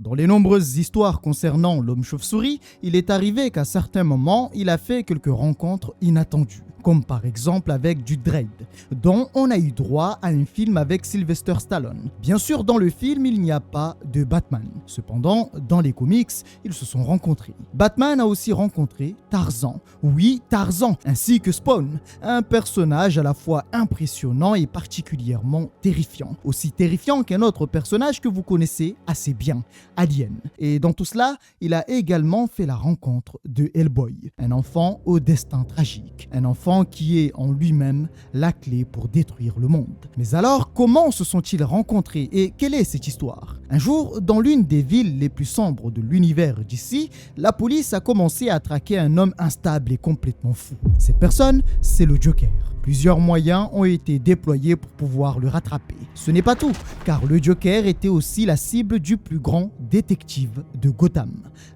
Dans les nombreuses histoires concernant l'homme chauve-souris, il est arrivé qu'à certains moments, il a fait quelques rencontres inattendues, comme par exemple avec Judge Dredd, dont on a eu droit à un film avec Sylvester Stallone. Bien sûr, dans le film, il n'y a pas de Batman. Cependant, dans les comics, ils se sont rencontrés. Batman a aussi rencontré Tarzan, oui Tarzan, ainsi que Spawn, un personnage à la fois impressionnant et particulièrement terrifiant. Aussi terrifiant qu'un autre personnage que vous connaissez assez bien, Alien. Et dans tout cela, il a également fait la rencontre de Hellboy, un enfant au destin tragique, un enfant qui est en lui-même la clé pour détruire le monde. Mais alors, comment se sont-ils rencontrés et quelle est cette histoire? Un jour, dans l'une des villes les plus sombres de l'univers d'ici, la police a commencé à traquer un homme instable et complètement fou. Cette personne, c'est le Joker. Plusieurs moyens ont été déployés pour pouvoir le rattraper. Ce n'est pas tout, car le Joker était aussi la cible du plus grand détective de Gotham,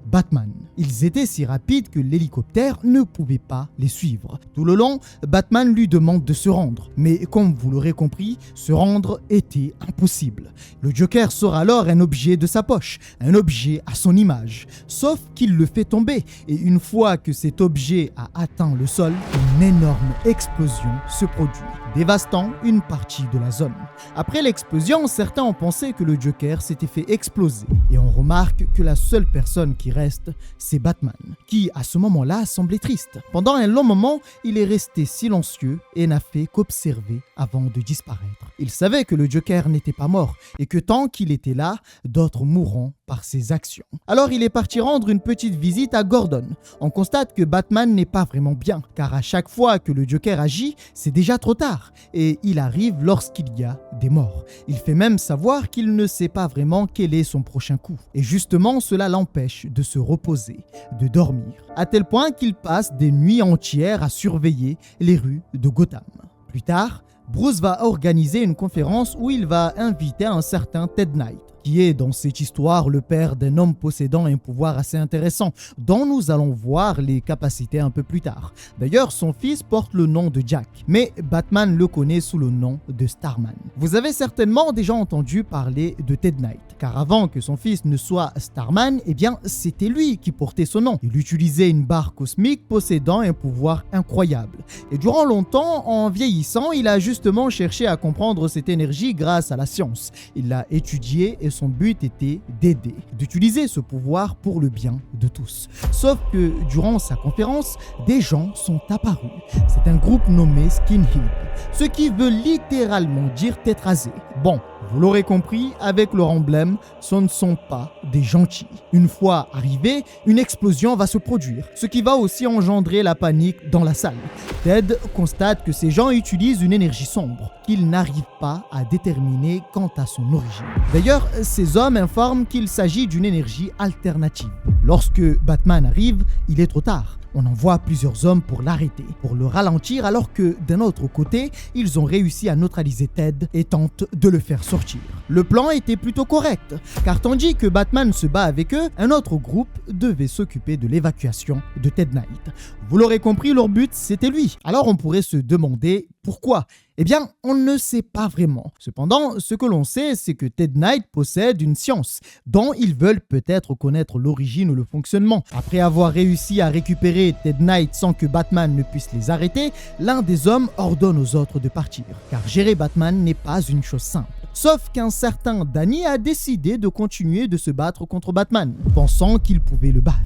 Batman. Ils étaient si rapides que l'hélicoptère ne pouvait pas les suivre. Tout le long, Batman lui demande de se rendre. Mais comme vous l'aurez compris, se rendre était impossible. Le Joker sort alors un objet de sa poche, un objet à son image. Sauf qu'il le fait tomber. Et une fois que cet objet a atteint le sol, une énorme explosion se produit, dévastant une partie de la zone. Après l'explosion, certains ont pensé que le Joker s'était fait exploser. Et on remarque que la seule personne qui reste, c'est Batman, qui à ce moment-là semblait triste. Pendant un long moment, il est resté silencieux et n'a fait qu'observer avant de disparaître. Il savait que le Joker n'était pas mort et que tant qu'il était là, d'autres mourront par ses actions. Alors il est parti rendre une petite visite à Gordon. On constate que Batman n'est pas vraiment bien, car à chaque fois que le Joker agit, c'est déjà trop tard et il arrive lorsqu'il y a des morts. Il fait même savoir qu'il ne sait pas vraiment quel est son prochain coup. Et justement, cela l'empêche de se reposer, de dormir, à tel point qu'il passe des nuits entières à surveiller les rues de Gotham. Plus tard, Bruce va organiser une conférence où il va inviter un certain Ted Knight, qui est dans cette histoire le père d'un homme possédant un pouvoir assez intéressant, dont nous allons voir les capacités un peu plus tard. D'ailleurs, son fils porte le nom de Jack, mais Batman le connaît sous le nom de Starman. Vous avez certainement déjà entendu parler de Ted Knight, car avant que son fils ne soit Starman, eh bien, c'était lui qui portait son nom. Il utilisait une barre cosmique possédant un pouvoir incroyable. Et durant longtemps, en vieillissant, il a justement cherché à comprendre cette énergie grâce à la science. Il l'a étudiée et son but était d'aider, d'utiliser ce pouvoir pour le bien de tous. Sauf que durant sa conférence, des gens sont apparus. C'est un groupe nommé Skinhead, ce qui veut littéralement dire tête rasée. Bon, vous l'aurez compris, avec leur emblème, ce ne sont pas des gentils. Une fois arrivés, une explosion va se produire, ce qui va aussi engendrer la panique dans la salle. Ted constate que ces gens utilisent une énergie sombre, qu'il n'arrive pas à déterminer quant à son origine. D'ailleurs, ces hommes informent qu'il s'agit d'une énergie alternative. Lorsque Batman arrive, il est trop tard. On envoie plusieurs hommes pour l'arrêter, pour le ralentir, alors que d'un autre côté, ils ont réussi à neutraliser Ted et tentent de le faire sortir. Le plan était plutôt correct, car tandis que Batman se bat avec eux, un autre groupe devait s'occuper de l'évacuation de Ted Knight. Vous l'aurez compris, leur but, c'était lui. Alors on pourrait se demander pourquoi ? Eh bien, on ne sait pas vraiment. Cependant, ce que l'on sait, c'est que Ted Knight possède une science dont ils veulent peut-être connaître l'origine ou le fonctionnement. Après avoir réussi à récupérer Ted Knight sans que Batman ne puisse les arrêter, l'un des hommes ordonne aux autres de partir, car gérer Batman n'est pas une chose simple. Sauf qu'un certain Danny a décidé de continuer de se battre contre Batman, pensant qu'il pouvait le battre.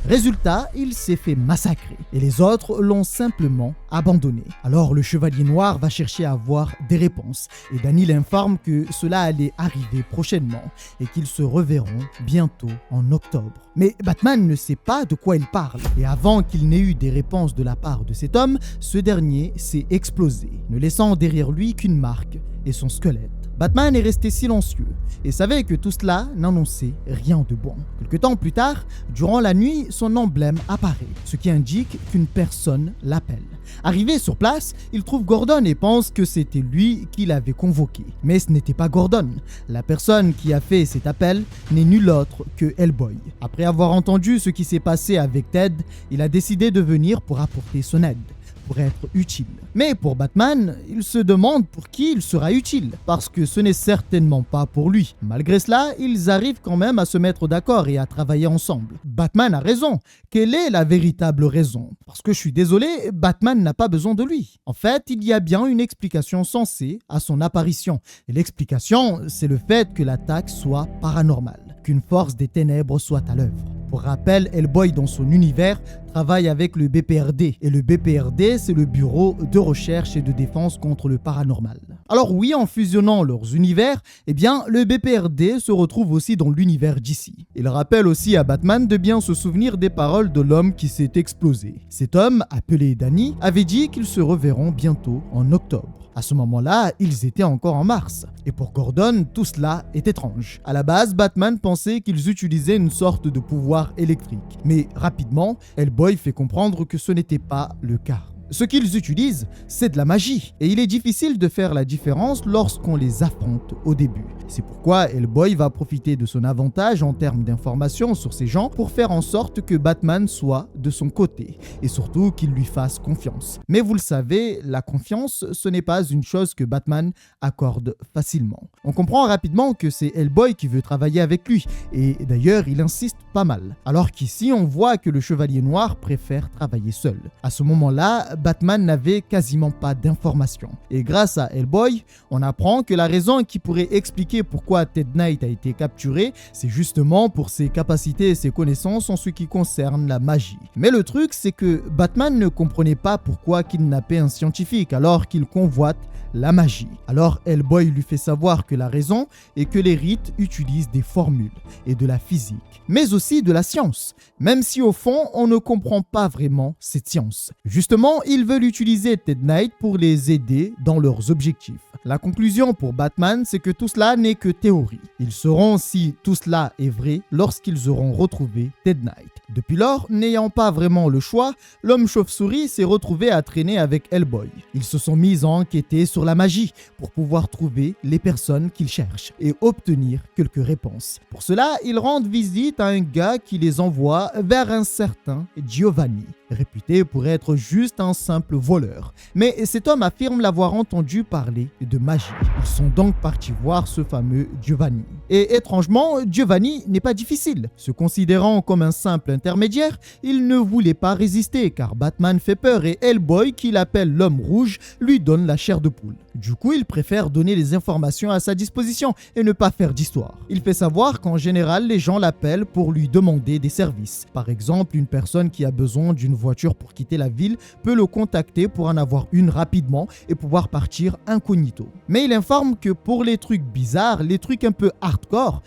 Résultat, il s'est fait massacrer et les autres l'ont simplement abandonné. Alors le Chevalier Noir va chercher à avoir des réponses et Danny l'informe que cela allait arriver prochainement et qu'ils se reverront bientôt en octobre. Mais Batman ne sait pas de quoi il parle et avant qu'il n'ait eu des réponses de la part de cet homme, ce dernier s'est explosé, ne laissant derrière lui qu'une marque et son squelette. Batman est resté silencieux et savait que tout cela n'annonçait rien de bon. Quelque temps plus tard, durant la nuit, son emblème apparaît, ce qui indique qu'une personne l'appelle. Arrivé sur place, il trouve Gordon et pense que c'était lui qui l'avait convoqué. Mais ce n'était pas Gordon. La personne qui a fait cet appel n'est nul autre que Hellboy. Après avoir entendu ce qui s'est passé avec Ted, il a décidé de venir pour apporter son aide. pour être utile. Mais pour Batman, il se demande pour qui il sera utile, parce que ce n'est certainement pas pour lui. Malgré cela, ils arrivent quand même à se mettre d'accord et à travailler ensemble. Batman a raison. Quelle est la véritable raison? Parce que je suis désolé, Batman n'a pas besoin de lui. En fait, il y a bien une explication sensée à son apparition. Et l'explication, c'est le fait que l'attaque soit paranormale, qu'une force des ténèbres soit à l'œuvre. Pour rappel, Hellboy dans son univers travaille avec le BPRD et le BPRD c'est le Bureau de recherche et de défense contre le paranormal. Alors oui, en fusionnant leurs univers, le BPRD se retrouve aussi dans l'univers DC. Il rappelle aussi à Batman de bien se souvenir des paroles de l'homme qui s'est explosé. Cet homme, appelé Danny, avait dit qu'ils se reverront bientôt en octobre. À ce moment-là, ils étaient encore en mars. Et pour Gordon, tout cela est étrange. À la base, Batman pensait qu'ils utilisaient une sorte de pouvoir électrique. Mais rapidement, Hellboy fait comprendre que ce n'était pas le cas. Ce qu'ils utilisent, c'est de la magie. Et il est difficile de faire la différence lorsqu'on les affronte au début. C'est pourquoi Hellboy va profiter de son avantage en termes d'informations sur ces gens pour faire en sorte que Batman soit de son côté. Et surtout qu'il lui fasse confiance. Mais vous le savez, la confiance, ce n'est pas une chose que Batman accorde facilement. On comprend rapidement que c'est Hellboy qui veut travailler avec lui. Et d'ailleurs, il insiste pas mal. Alors qu'ici, on voit que le Chevalier Noir préfère travailler seul. À ce moment-là, Batman n'avait quasiment pas d'informations. Et grâce à Hellboy, on apprend que la raison qui pourrait expliquer pourquoi Ted Knight a été capturé, c'est justement pour ses capacités et ses connaissances en ce qui concerne la magie. Mais le truc, c'est que Batman ne comprenait pas pourquoi kidnapper un scientifique alors qu'il convoite la magie. Alors Hellboy lui fait savoir que la raison est que les rites utilisent des formules et de la physique, mais aussi de la science, même si au fond on ne comprend pas vraiment cette science. Justement, ils veulent utiliser Ted Knight pour les aider dans leurs objectifs. La conclusion pour Batman, c'est que tout cela n'est que théorie. Ils sauront si tout cela est vrai lorsqu'ils auront retrouvé Ted Knight. Depuis lors, n'ayant pas vraiment le choix, l'homme chauve-souris s'est retrouvé à traîner avec Hellboy. Ils se sont mis à enquêter sur la magie pour pouvoir trouver les personnes qu'ils cherchent et obtenir quelques réponses. Pour cela, ils rendent visite à un gars qui les envoie vers un certain Giovanni, réputé pour être juste un simple voleur. Mais cet homme affirme l'avoir entendu parler de magie. Ils sont donc partis voir ce fameux Giovanni. Et étrangement, Giovanni n'est pas difficile. Se considérant comme un simple intermédiaire, il ne voulait pas résister car Batman fait peur et Hellboy, qu'il appelle l'homme rouge, lui donne la chair de poule. Du coup, il préfère donner les informations à sa disposition et ne pas faire d'histoire. Il fait savoir qu'en général, les gens l'appellent pour lui demander des services. Par exemple, une personne qui a besoin d'une voiture pour quitter la ville peut le contacter pour en avoir une rapidement et pouvoir partir incognito. Mais il informe que pour les trucs bizarres, les trucs un peu hardcore,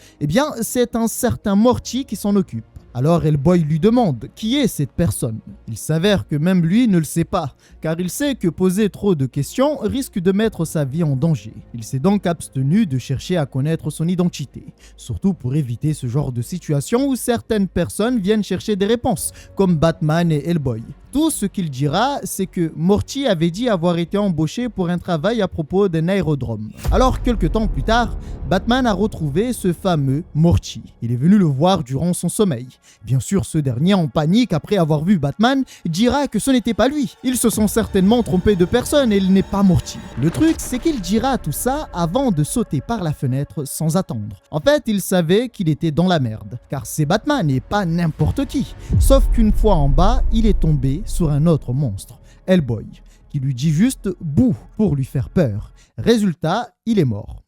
c'est un certain Morty qui s'en occupe. Alors Hellboy lui demande qui est cette personne. Il s'avère que même lui ne le sait pas, car il sait que poser trop de questions risque de mettre sa vie en danger. Il s'est donc abstenu de chercher à connaître son identité, surtout pour éviter ce genre de situation où certaines personnes viennent chercher des réponses, comme Batman et Hellboy. Tout ce qu'il dira, c'est que Morty avait dit avoir été embauché pour un travail à propos d'un aérodrome. Alors, quelques temps plus tard, Batman a retrouvé ce fameux Morty. Il est venu le voir durant son sommeil. Bien sûr, ce dernier, en panique après avoir vu Batman, dira que ce n'était pas lui. Ils se sont certainement trompés de personne et il n'est pas Morty. Le truc, c'est qu'il dira tout ça avant de sauter par la fenêtre sans attendre. En fait, il savait qu'il était dans la merde, car c'est Batman et pas n'importe qui. Sauf qu'une fois en bas, il est tombé sur un autre monstre, Hellboy, qui lui dit juste « bouh » pour lui faire peur. Résultat, il est mort.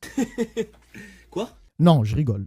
Quoi? Non, je rigole.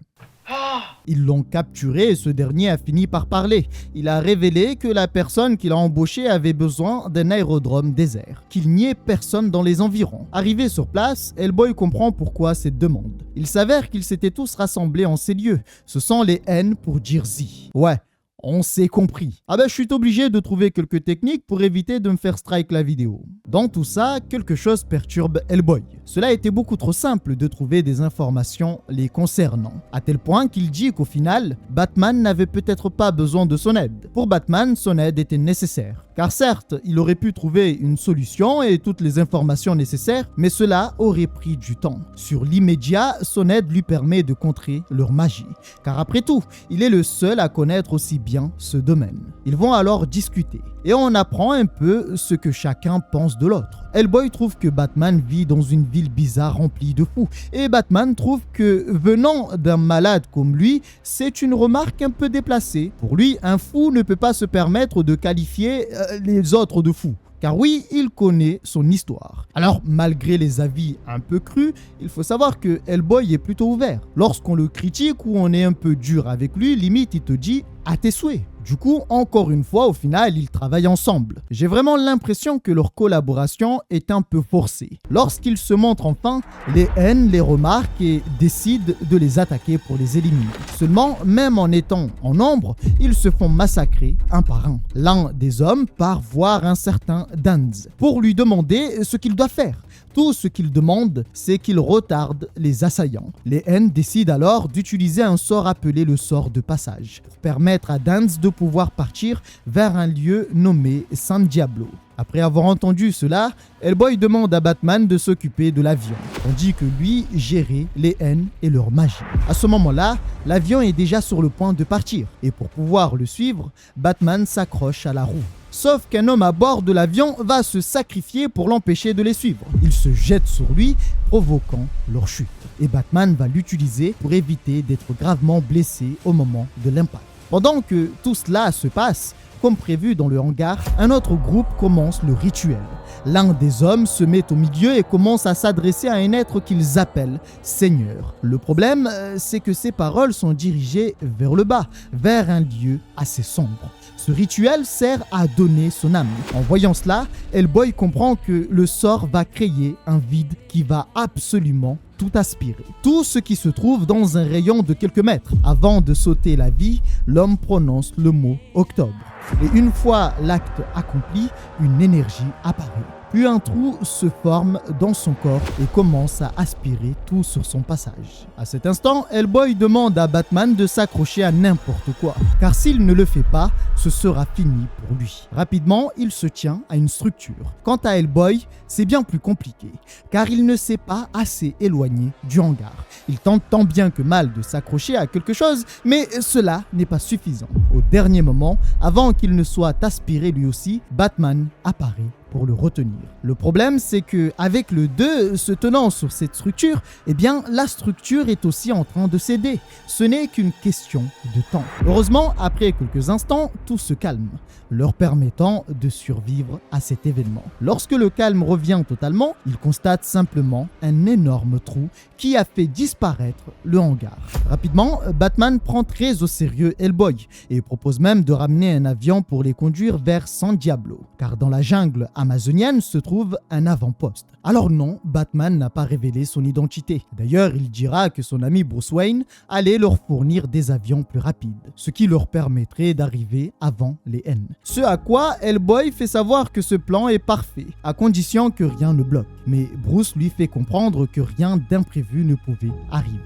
Ils l'ont capturé et ce dernier a fini par parler. Il a révélé que la personne qu'il a embauchée avait besoin d'un aérodrome désert, qu'il n'y ait personne dans les environs. Arrivé sur place, Hellboy comprend pourquoi cette demande. Il s'avère qu'ils s'étaient tous rassemblés en ces lieux. Ce sont les N pour dire Z. Ouais. On s'est compris. Je suis obligé de trouver quelques techniques pour éviter de me faire strike la vidéo. Dans tout ça, quelque chose perturbe Hellboy. Cela était beaucoup trop simple de trouver des informations les concernant, à tel point qu'il dit qu'au final, Batman n'avait peut-être pas besoin de son aide. Pour Batman, son aide était nécessaire. Car certes, il aurait pu trouver une solution et toutes les informations nécessaires, mais cela aurait pris du temps. Sur l'immédiat, son aide lui permet de contrer leur magie. Car après tout, il est le seul à connaître aussi bien ce domaine. Ils vont alors discuter et on apprend un peu ce que chacun pense de l'autre. Hellboy trouve que Batman vit dans une ville bizarre remplie de fous et Batman trouve que venant d'un malade comme lui, c'est une remarque un peu déplacée. Pour lui, un fou ne peut pas se permettre de qualifier les autres de fous. Car oui, il connaît son histoire. Alors, malgré les avis un peu crus, il faut savoir que Hellboy est plutôt ouvert. Lorsqu'on le critique ou on est un peu dur avec lui, limite il te dit « à tes souhaits ». Du coup, encore une fois, au final, ils travaillent ensemble. J'ai vraiment l'impression que leur collaboration est un peu forcée. Lorsqu'ils se montrent enfin, les haines les remarquent et décident de les attaquer pour les éliminer. Seulement, même en étant en nombre, ils se font massacrer un par un. L'un des hommes part voir un certain Danz pour lui demander ce qu'il doit faire. Tout ce qu'il demande, c'est qu'il retarde les assaillants. Les haines décident alors d'utiliser un sort appelé le sort de passage pour permettre à Danz de pouvoir partir vers un lieu nommé San Diablo. Après avoir entendu cela, Hellboy demande à Batman de s'occuper de l'avion, tandis que lui gérait les haines et leur magie. À ce moment-là, l'avion est déjà sur le point de partir, et pour pouvoir le suivre, Batman s'accroche à la roue. Sauf qu'un homme à bord de l'avion va se sacrifier pour l'empêcher de les suivre. Il se jette sur lui, provoquant leur chute. Et Batman va l'utiliser pour éviter d'être gravement blessé au moment de l'impact. Pendant que tout cela se passe, comme prévu dans le hangar, un autre groupe commence le rituel. L'un des hommes se met au milieu et commence à s'adresser à un être qu'ils appellent Seigneur. Le problème, c'est que ces paroles sont dirigées vers le bas, vers un lieu assez sombre. Ce rituel sert à donner son âme. En voyant cela, Hellboy comprend que le sort va créer un vide qui va absolument tout aspirer. Tout ce qui se trouve dans un rayon de quelques mètres. Avant de sauter la vie, l'homme prononce le mot octobre. Et une fois l'acte accompli, une énergie apparaît. Puis un trou se forme dans son corps et commence à aspirer tout sur son passage. À cet instant, Hellboy demande à Batman de s'accrocher à n'importe quoi, car s'il ne le fait pas, ce sera fini pour lui. Rapidement, il se tient à une structure. Quant à Hellboy, c'est bien plus compliqué, car il ne s'est pas assez éloigné du hangar. Il tente tant bien que mal de s'accrocher à quelque chose, mais cela n'est pas suffisant. Au dernier moment, avant qu'il ne soit aspiré lui aussi, Batman apparaît pour le retenir. Le problème, c'est que avec le 2 se tenant sur cette structure, eh bien, la structure est aussi en train de céder. Ce n'est qu'une question de temps. Heureusement, après quelques instants, tout se calme, leur permettant de survivre à cet événement. Lorsque le calme revient totalement, ils constatent simplement un énorme trou qui a fait disparaître le hangar. Rapidement, Batman prend très au sérieux Hellboy et propose même de ramener un avion pour les conduire vers San Diablo, car dans la jungle amazonienne se trouve un avant-poste. Alors non, Batman n'a pas révélé son identité. D'ailleurs, il dira que son ami Bruce Wayne allait leur fournir des avions plus rapides, ce qui leur permettrait d'arriver avant les haines. Ce à quoi Hellboy fait savoir que ce plan est parfait, à condition que rien ne bloque. Mais Bruce lui fait comprendre que rien d'imprévu ne pouvait arriver.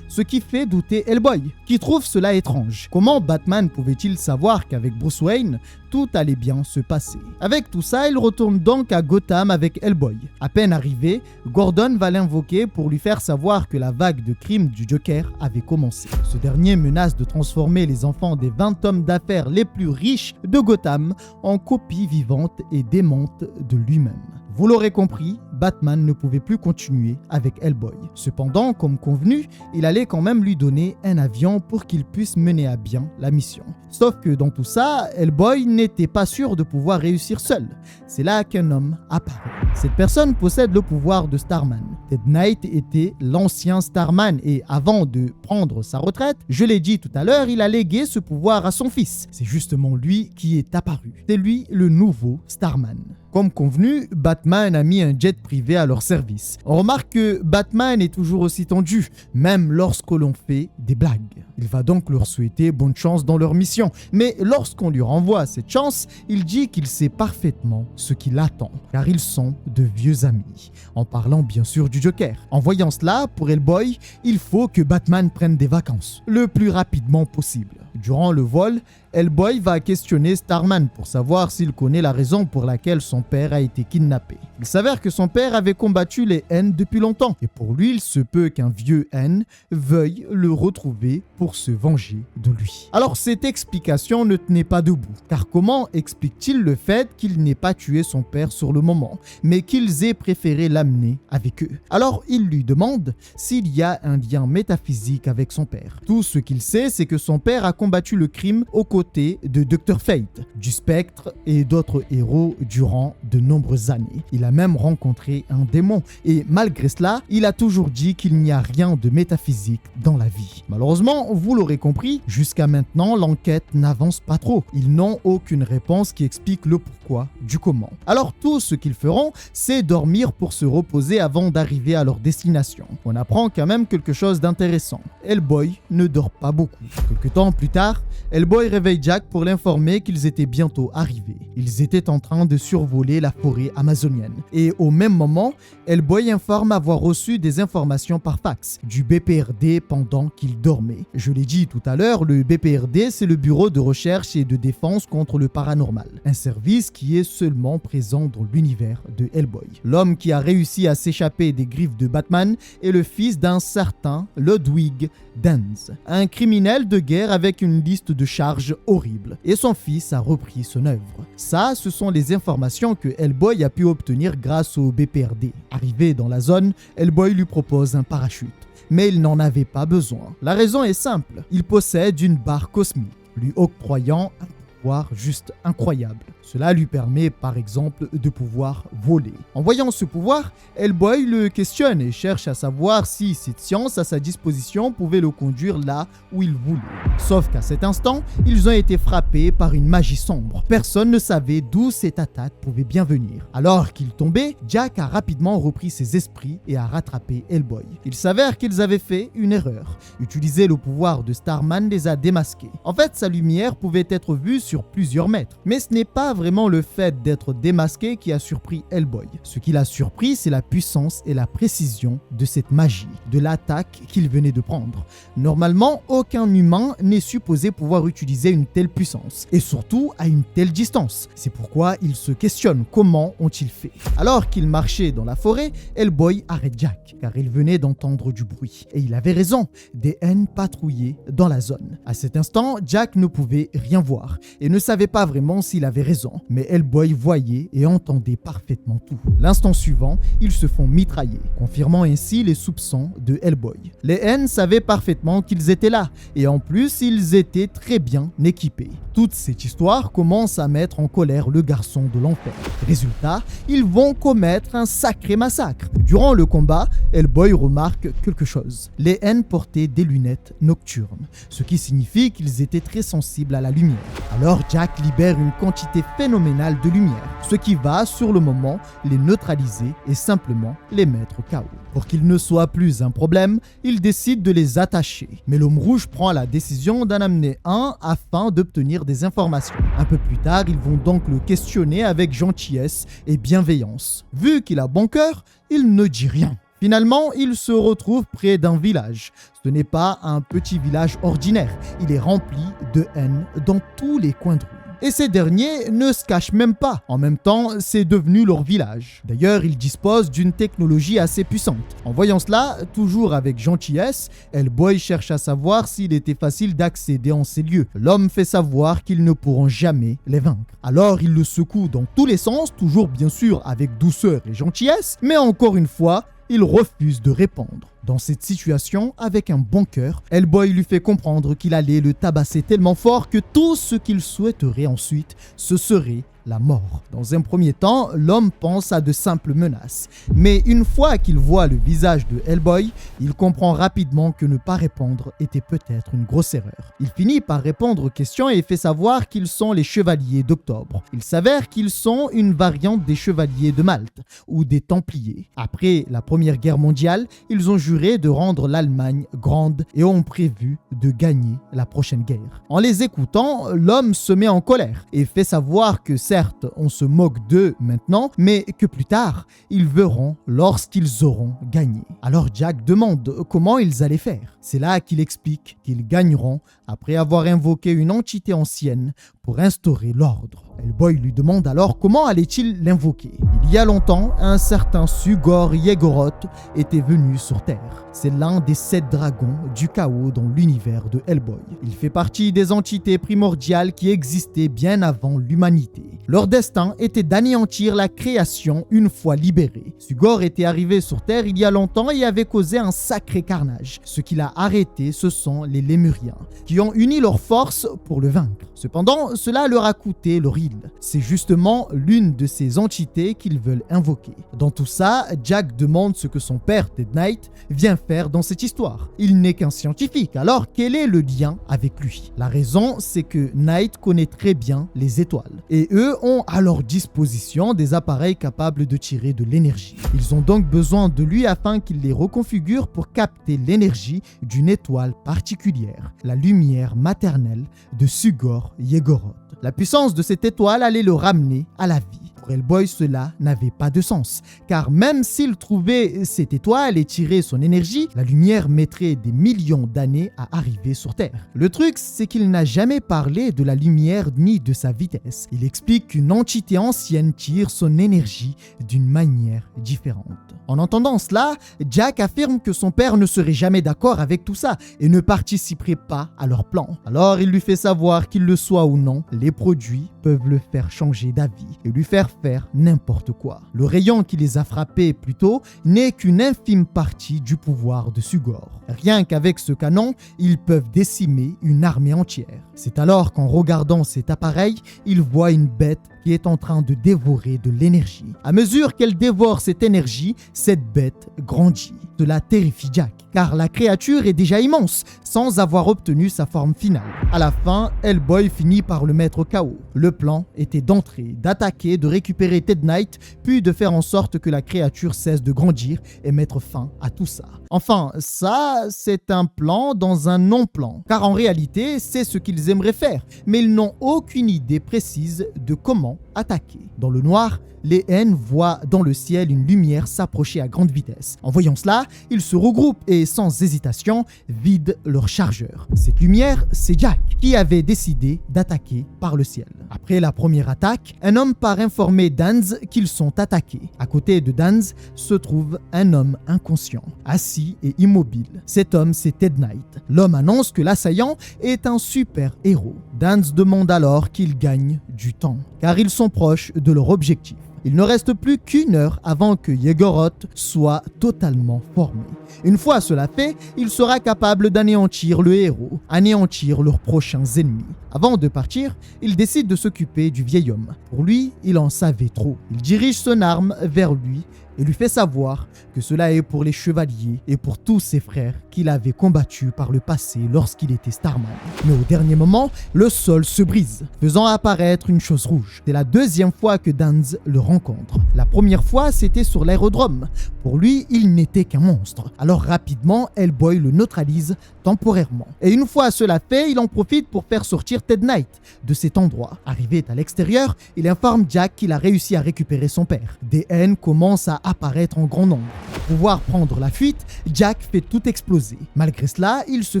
Ce qui fait douter Hellboy, qui trouve cela étrange. Comment Batman pouvait-il savoir qu'avec Bruce Wayne, tout allait bien se passer? Avec tout ça, il retourne donc à Gotham avec Hellboy. À peine arrivé, Gordon va l'invoquer pour lui faire savoir que la vague de crimes du Joker avait commencé. Ce dernier menace de transformer les enfants des 20 hommes d'affaires les plus riches de Gotham en copies vivantes et démentes de lui-même. Vous l'aurez compris, Batman ne pouvait plus continuer avec Hellboy. Cependant, comme convenu, il allait quand même lui donner un avion pour qu'il puisse mener à bien la mission. Sauf que dans tout ça, Hellboy n'était pas sûr de pouvoir réussir seul. C'est là qu'un homme apparaît. Cette personne possède le pouvoir de Starman. Ted Knight était l'ancien Starman et avant de prendre sa retraite, je l'ai dit tout à l'heure, il a légué ce pouvoir à son fils. C'est justement lui qui est apparu. C'est lui le nouveau Starman. Comme convenu, Batman a mis un jet privé à leur service. On remarque que Batman est toujours aussi tendu, même lorsque l'on fait des blagues. Il va donc leur souhaiter bonne chance dans leur mission. Mais lorsqu'on lui renvoie cette chance, il dit qu'il sait parfaitement ce qui l'attend, car ils sont de vieux amis. En parlant bien sûr du Joker. En voyant cela, pour Hellboy, il faut que Batman prenne des vacances le plus rapidement possible. Durant le vol, Hellboy va questionner Starman pour savoir s'il connaît la raison pour laquelle son père a été kidnappé. Il s'avère que son père avait combattu les N depuis longtemps et pour lui, il se peut qu'un vieux N veuille le retrouver pour se venger de lui. Alors cette explication ne tenait pas debout, car comment explique-t-il le fait qu'il n'ait pas tué son père sur le moment, mais qu'ils aient préféré l'amener avec eux? Alors il lui demande s'il y a un lien métaphysique avec son père. Tout ce qu'il sait, c'est que son père a combattu le crime aux côtés de Dr. Fate, du Spectre et d'autres héros durant de nombreuses années. Il a même rencontré un démon et malgré cela, il a toujours dit qu'il n'y a rien de métaphysique dans la vie. Malheureusement, vous l'aurez compris, jusqu'à maintenant, l'enquête n'avance pas trop. Ils n'ont aucune réponse qui explique le pourquoi du comment. Alors tout ce qu'ils feront, c'est dormir pour se reposer avant d'arriver à leur destination. On apprend quand même quelque chose d'intéressant. Hellboy ne dort pas beaucoup. Quelque temps plus tard, Hellboy réveille Jack pour l'informer qu'ils étaient bientôt arrivés. Ils étaient en train de survoler la forêt amazonienne. Et au même moment, Hellboy informe avoir reçu des informations par fax du BPRD pendant qu'il dormait. Je l'ai dit tout à l'heure, le BPRD, c'est le Bureau de recherche et de défense contre le paranormal. Un service qui est seulement présent dans l'univers de Hellboy. L'homme qui a réussi à s'échapper des griffes de Batman est le fils d'un certain Ludwig Danz, un criminel de guerre avec une liste de charges horrible. Et son fils a repris son œuvre. Ça, ce sont les informations que Hellboy a pu obtenir grâce au BPRD. Arrivé dans la zone, Hellboy lui propose un parachute. Mais il n'en avait pas besoin. La raison est simple. Il possède une barre cosmique, lui octroyant un pouvoir juste incroyable. Cela lui permet par exemple de pouvoir voler. En voyant ce pouvoir, Hellboy le questionne et cherche à savoir si cette science à sa disposition pouvait le conduire là où il voulait. Sauf qu'à cet instant, ils ont été frappés par une magie sombre. Personne ne savait d'où cette attaque pouvait bien venir. Alors qu'il tombait, Jack a rapidement repris ses esprits et a rattrapé Hellboy. Il s'avère qu'ils avaient fait une erreur. Utiliser le pouvoir de Starman les a démasqués. En fait, sa lumière pouvait être vue sur plusieurs mètres. Mais ce n'est pas vraiment le fait d'être démasqué qui a surpris Hellboy. Ce qui l'a surpris, c'est la puissance et la précision de cette magie, de l'attaque qu'il venait de prendre. Normalement, aucun humain n'est supposé pouvoir utiliser une telle puissance, et surtout à une telle distance. C'est pourquoi il se questionne comment ont-ils fait. Alors qu'il marchait dans la forêt, Hellboy arrête Jack, car il venait d'entendre du bruit. Et il avait raison, des N patrouillaient dans la zone. À cet instant, Jack ne pouvait rien voir, et ne savait pas vraiment s'il avait raison. Mais Hellboy voyait et entendait parfaitement tout. L'instant suivant, ils se font mitrailler, confirmant ainsi les soupçons de Hellboy. Les N savaient parfaitement qu'ils étaient là, et en plus, ils étaient très bien équipés. Toute cette histoire commence à mettre en colère le garçon de l'enfer. Résultat, ils vont commettre un sacré massacre. Durant le combat, Hellboy remarque quelque chose. Les N portaient des lunettes nocturnes, ce qui signifie qu'ils étaient très sensibles à la lumière. Alors Jack libère une quantité phénoménale de lumière, ce qui va, sur le moment, les neutraliser et simplement les mettre KO. Pour qu'il ne soit plus un problème, il décide de les attacher. Mais l'homme rouge prend la décision d'en amener un afin d'obtenir des informations. Un peu plus tard, ils vont donc le questionner avec gentillesse et bienveillance. Vu qu'il a bon cœur, il ne dit rien. Finalement, il se retrouve près d'un village. Ce n'est pas un petit village ordinaire, il est rempli de haine dans tous les coins de rue. Et ces derniers ne se cachent même pas. En même temps, c'est devenu leur village. D'ailleurs, ils disposent d'une technologie assez puissante. En voyant cela, toujours avec gentillesse, Hellboy cherche à savoir s'il était facile d'accéder en ces lieux. L'homme fait savoir qu'ils ne pourront jamais les vaincre. Alors, il le secoue dans tous les sens, toujours bien sûr avec douceur et gentillesse, mais encore une fois, il refuse de répondre. Dans cette situation, avec un bon cœur, Hellboy lui fait comprendre qu'il allait le tabasser tellement fort que tout ce qu'il souhaiterait ensuite, ce serait la mort. Dans un premier temps, l'homme pense à de simples menaces. Mais une fois qu'il voit le visage de Hellboy, il comprend rapidement que ne pas répondre était peut-être une grosse erreur. Il finit par répondre aux questions et fait savoir qu'ils sont les Chevaliers d'Octobre. Il s'avère qu'ils sont une variante des Chevaliers de Malte ou des Templiers. Après la Première Guerre mondiale, ils ont juré de rendre l'Allemagne grande et ont prévu de gagner la prochaine guerre. En les écoutant, l'homme se met en colère et fait savoir que certes, certes, on se moque d'eux maintenant, mais que plus tard, ils verront lorsqu'ils auront gagné. Alors Jack demande comment ils allaient faire. C'est là qu'il explique qu'ils gagneront après avoir invoqué une entité ancienne pour instaurer l'ordre. Hellboy lui demande alors comment allait-il l'invoquer. Il y a longtemps, un certain Sugor Yegoroth était venu sur Terre. C'est l'un des 7 dragons du chaos dans l'univers de Hellboy. Il fait partie des entités primordiales qui existaient bien avant l'humanité. Leur destin était d'anéantir la création une fois libérée. Sugor était arrivé sur Terre il y a longtemps et avait causé un sacré carnage. Ce qu'il a arrêté, ce sont les Lémuriens, qui ont uni leurs forces pour le vaincre. Cependant, cela leur a coûté leur île. C'est justement l'une de ces entités qu'ils veulent invoquer. Dans tout ça, Jack demande ce que son père, Dead Knight, vient faire dans cette histoire. Il n'est qu'un scientifique, alors quel est le lien avec lui? La raison, c'est que Knight connaît très bien les étoiles. Et eux ont à leur disposition des appareils capables de tirer de l'énergie. Ils ont donc besoin de lui afin qu'il les reconfigure pour capter l'énergie d'une étoile particulière, la lumière maternelle de Sugor Yegoroth. La puissance de cette étoile allait le ramener à la vie. Pour Hellboy, cela n'avait pas de sens, car même s'il trouvait cette étoile et tirait son énergie, la lumière mettrait des millions d'années à arriver sur Terre. Le truc, c'est qu'il n'a jamais parlé de la lumière ni de sa vitesse. Il explique qu'une entité ancienne tire son énergie d'une manière différente. En entendant cela, Jack affirme que son père ne serait jamais d'accord avec tout ça et ne participerait pas à leur plan. Alors il lui fait savoir qu'il le soit ou non, les produits peuvent le faire changer d'avis et lui faire faire n'importe quoi. Le rayon qui les a frappés plus tôt n'est qu'une infime partie du pouvoir de Sugor. Rien qu'avec ce canon, ils peuvent décimer une armée entière. C'est alors qu'en regardant cet appareil, il voit une bête qui est en train de dévorer de l'énergie. À mesure qu'elle dévore cette énergie, cette bête grandit. Cela terrifie Jack, car la créature est déjà immense, sans avoir obtenu sa forme finale. À la fin, Hellboy finit par le mettre KO. Le plan était d'entrer, d'attaquer, de récupérer Dead Knight, puis de faire en sorte que la créature cesse de grandir et mettre fin à tout ça. Enfin, ça, c'est un plan dans un non-plan, car en réalité, c'est ce qu'ils aimeraient faire, mais ils n'ont aucune idée précise de comment attaquer. Dans le noir, les N voient dans le ciel une lumière s'approcher à grande vitesse. En voyant cela, ils se regroupent et sans hésitation vident leur chargeur. Cette lumière, c'est Jack qui avait décidé d'attaquer par le ciel. Après la première attaque, un homme part informer Danz qu'ils sont attaqués. À côté de Danz se trouve un homme inconscient, assis et immobile. Cet homme, c'est Dead Knight. L'homme annonce que l'assaillant est un super héros. Danz demande alors qu'ils gagnent du temps, car ils sont proches de leur objectif. Il ne reste plus qu'une heure avant que Yegoroth soit totalement formé. Une fois cela fait, il sera capable d'anéantir le héros, anéantir leurs prochains ennemis. Avant de partir, il décide de s'occuper du vieil homme. Pour lui, il en savait trop. Il dirige son arme vers lui et lui fait savoir que cela est pour les chevaliers et pour tous ses frères qu'il avait combattus par le passé lorsqu'il était Starman. Mais au dernier moment, le sol se brise, faisant apparaître une chose rouge. C'est la deuxième fois que Danz le rencontre. La première fois, c'était sur l'aérodrome. Pour lui, il n'était qu'un monstre. Alors rapidement, Hellboy le neutralise temporairement. Et une fois cela fait, il en profite pour faire sortir Dead Knight de cet endroit. Arrivé à l'extérieur, il informe Jack qu'il a réussi à récupérer son père. Des haines commencent à apparaître en grand nombre. Pour pouvoir prendre la fuite, Jack fait tout exploser. Malgré cela, ils se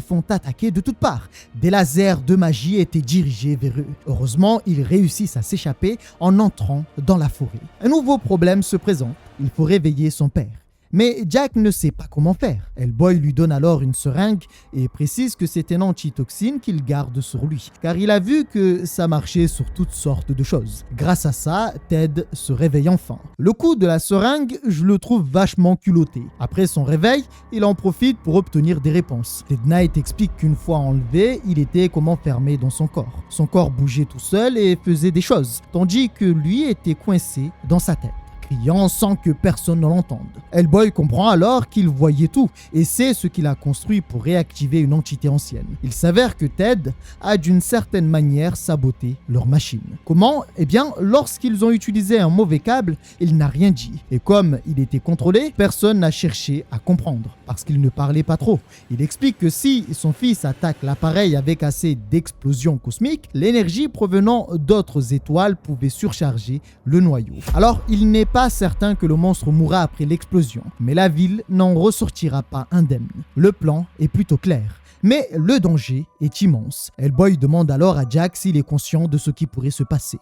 font attaquer de toutes parts. Des lasers de magie étaient dirigés vers eux. Heureusement, ils réussissent à s'échapper en entrant dans la forêt. Un nouveau problème se présente. Il faut réveiller son père. Mais Jack ne sait pas comment faire. Hellboy lui donne alors une seringue et précise que c'est un antitoxine qu'il garde sur lui, car il a vu que ça marchait sur toutes sortes de choses. Grâce à ça, Ted se réveille enfin. Le coup de la seringue, je le trouve vachement culotté. Après son réveil, il en profite pour obtenir des réponses. Dead Knight explique qu'une fois enlevé, il était comme enfermé dans son corps. Son corps bougeait tout seul et faisait des choses, tandis que lui était coincé dans sa tête. criant sans que personne ne l'entende. Hellboy comprend alors qu'il voyait tout et c'est ce qu'il a construit pour réactiver une entité ancienne. Il s'avère que Ted a d'une certaine manière saboté leur machine. Comment? Eh bien, lorsqu'ils ont utilisé un mauvais câble, il n'a rien dit. Et comme il était contrôlé, personne n'a cherché à comprendre parce qu'il ne parlait pas trop. Il explique que si son fils attaque l'appareil avec assez d'explosions cosmiques, l'énergie provenant d'autres étoiles pouvait surcharger le noyau. Alors, il n'est pas certain que le monstre mourra après l'explosion, mais la ville n'en ressortira pas indemne. Le plan est plutôt clair. Mais le danger est immense. Hellboy demande alors à Jack s'il est conscient de ce qui pourrait se passer.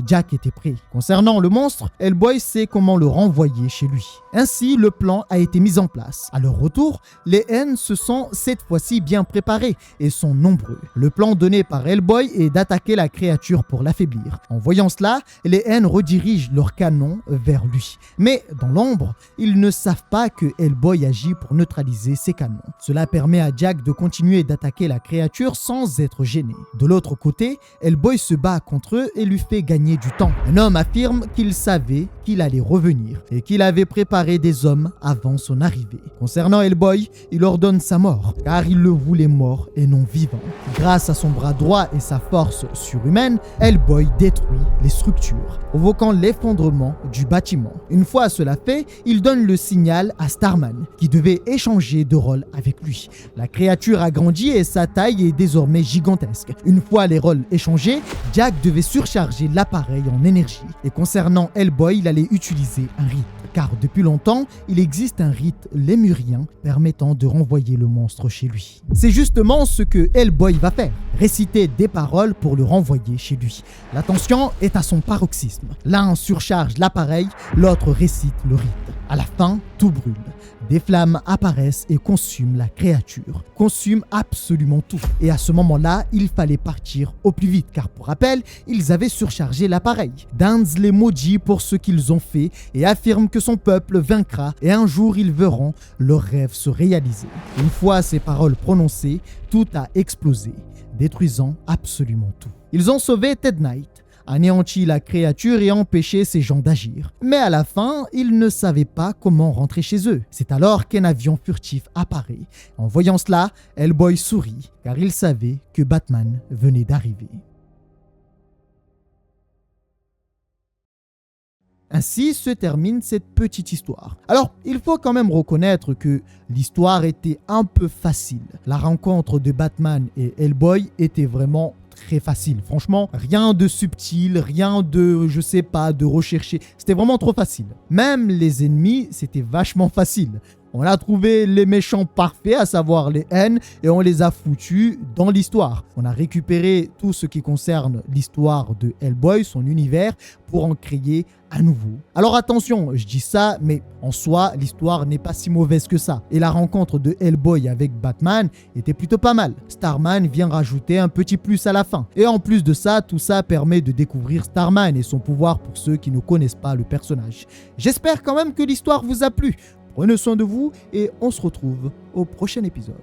Jack était prêt. Concernant le monstre, Hellboy sait comment le renvoyer chez lui. Ainsi, le plan a été mis en place. À leur retour, les N se sont cette fois-ci bien préparés et sont nombreux. Le plan donné par Hellboy est d'attaquer la créature pour l'affaiblir. En voyant cela, les N redirigent leurs canons vers lui. Mais dans l'ombre, ils ne savent pas que Hellboy agit pour neutraliser ses canons. Cela permet à Jack de continuer d'attaquer la créature sans être gêné. De l'autre côté, Hellboy se bat contre eux et lui fait gagner du temps. Un homme affirme qu'il savait qu'il allait revenir et qu'il avait préparé des hommes avant son arrivée. Concernant Hellboy, il ordonne sa mort car il le voulait mort et non vivant. Grâce à son bras droit et sa force surhumaine, Hellboy détruit les structures, provoquant l'effondrement du bâtiment. Une fois cela fait, il donne le signal à Starman qui devait échanger de rôle avec lui. La créature a grandi et sa taille est désormais gigantesque. Une fois les rôles échangés, Jack devait surcharger l'appareil en énergie. Et concernant Hellboy, il allait utiliser un rite. Car depuis longtemps, il existe un rite lémurien permettant de renvoyer le monstre chez lui. C'est justement ce que Hellboy va faire, réciter des paroles pour le renvoyer chez lui. La tension est à son paroxysme. L'un surcharge l'appareil, l'autre récite le rite. À la fin, tout brûle. Des flammes apparaissent et consument la créature, consument absolument tout. Et à ce moment-là, il fallait partir au plus vite, car pour rappel, ils avaient surchargé l'appareil. Danz les maudit pour ce qu'ils ont fait et affirme que son peuple vaincra et un jour ils verront leur rêve se réaliser. Une fois ces paroles prononcées, tout a explosé, détruisant absolument tout. Ils ont sauvé Ted Knight, anéanti la créature et empêché ces gens d'agir. Mais à la fin, ils ne savaient pas comment rentrer chez eux. C'est alors qu'un avion furtif apparaît. En voyant cela, Hellboy sourit, car il savait que Batman venait d'arriver. Ainsi se termine cette petite histoire. Alors, il faut quand même reconnaître que l'histoire était un peu facile. La rencontre de Batman et Hellboy était vraiment très facile. Franchement, rien de subtil, rien de, de recherché. C'était vraiment trop facile. Même les ennemis, c'était vachement facile. On a trouvé les méchants parfaits, à savoir les N, et on les a foutus dans l'histoire. On a récupéré tout ce qui concerne l'histoire de Hellboy, son univers, pour en créer à nouveau. Alors attention, je dis ça, mais en soi, l'histoire n'est pas si mauvaise que ça. Et la rencontre de Hellboy avec Batman était plutôt pas mal. Starman vient rajouter un petit plus à la fin. Et en plus de ça, tout ça permet de découvrir Starman et son pouvoir pour ceux qui ne connaissent pas le personnage. J'espère quand même que l'histoire vous a plu. Prenez soin de vous et on se retrouve au prochain épisode.